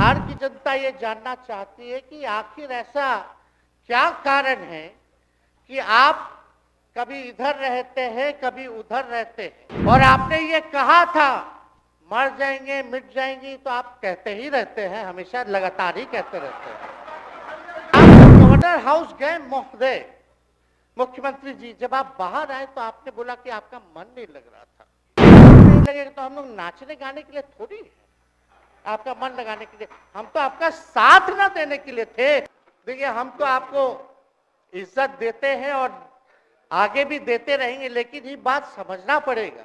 बिहार की जनता ये जानना चाहती है कि आखिर ऐसा क्या कारण है कि आप कभी इधर रहते हैं, कभी उधर रहते हैं। और आपने ये कहा था मर जाएंगे, मिट जाएंगी, तो आप कहते ही रहते हैं, हमेशा लगातार ही कहते रहते हैं। आप गवर्नर हाउस गए महोदय, मुख्यमंत्री जी, जब आप बाहर आए तो आपने बोला कि आपका मन नहीं लग रहा था। नहीं लगेगा तो हम लोग नाचने गाने के लिए थोड़ी है, आपका मन लगाने के लिए। हम तो आपका साथ ना देने के लिए थे। देखिए, हम तो आपको इज्जत देते हैं और आगे भी देते रहेंगे, लेकिन ये बात समझना पड़ेगा।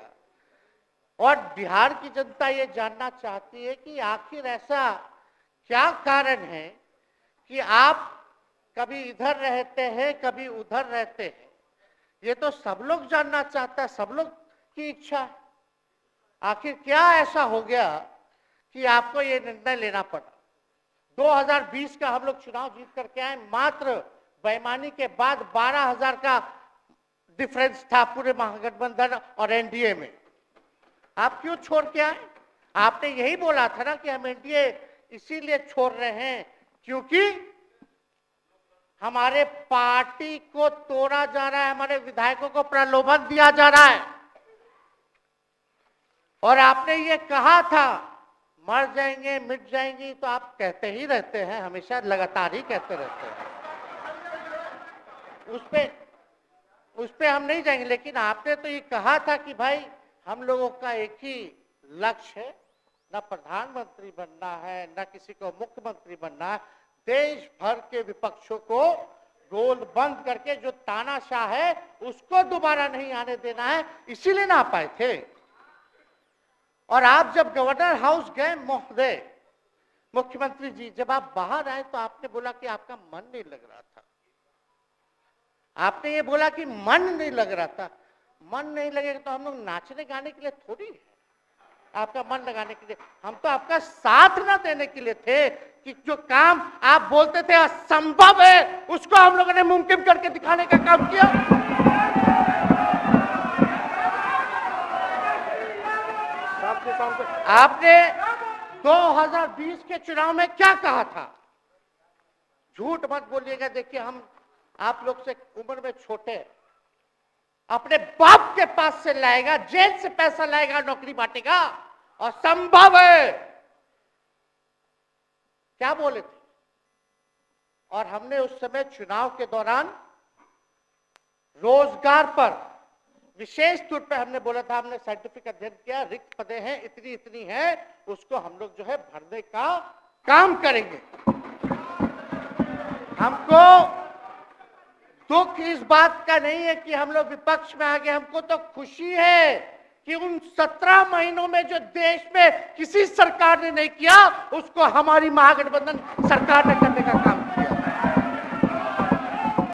और बिहार की जनता ये जानना चाहती है कि आखिर ऐसा क्या कारण है कि आप कभी इधर रहते हैं, कभी उधर रहते हैं। ये तो सब लोग जानना चाहता है, सब लोग की इच्छा है। आखिर क्या ऐसा हो गया कि आपको ये निर्णय लेना पड़ा। 2020 का हम लोग चुनाव जीत करके आए, मात्र बेईमानी के बाद 12,000 का डिफरेंस था पूरे महागठबंधन और एनडीए में। आप क्यों छोड़ के आए? आपने यही बोला था ना कि हम एनडीए इसीलिए छोड़ रहे हैं क्योंकि हमारे पार्टी को तोड़ा जा रहा है, हमारे विधायकों को प्रलोभन दिया जा रहा है। और आपने ये कहा था मर जाएंगे, मिट जाएंगी, तो आप कहते ही रहते हैं, हमेशा लगातार ही कहते रहते हैं। उस पे हम नहीं जाएंगे, लेकिन आपने तो ये कहा था कि भाई हम लोगों का एक ही लक्ष्य है, न प्रधानमंत्री बनना है, न किसी को मुख्यमंत्री बनना है। देश भर के विपक्षों को गोल बंद करके जो तानाशाह है उसको दोबारा नहीं आने देना है, इसीलिए ना आ पाए थे। और आप जब गवर्नर हाउस गए महोदय, मुख्यमंत्री जी, जब आप बाहर आए तो आपने बोला कि आपका मन नहीं लग रहा था। आपने ये बोला कि मन नहीं लग रहा था। मन नहीं लगेगा तो हम लोग नाचने गाने के लिए थोड़ी है, आपका मन लगाने के लिए। हम तो आपका साथ ना देने के लिए थे कि जो काम आप बोलते थे असंभव है, उसको हम लोगों ने मुमकिन करके दिखाने का काम किया। आपने 2020 के चुनाव में क्या कहा था? झूठ मत बोलिएगा। देखिए, हम आप लोग से उम्र में छोटे, अपने बाप के पास से लाएगा, जेल से पैसा लाएगा, नौकरी बांटेगा, और संभव है, क्या बोले थे। और हमने उस समय चुनाव के दौरान रोजगार पर विशेष तौर पे हमने बोला था, हमने साइंटिफिक अध्ययन किया, रिक्त पदे हैं इतनी इतनी है, उसको हम लोग जो है भरने का काम करेंगे। हमको दुख इस बात का नहीं है कि हम लोग विपक्ष में आ गए, हमको तो खुशी है कि उन 17 महीनों में जो देश में किसी सरकार ने नहीं किया, उसको हमारी महागठबंधन सरकार ने करने का काम किया।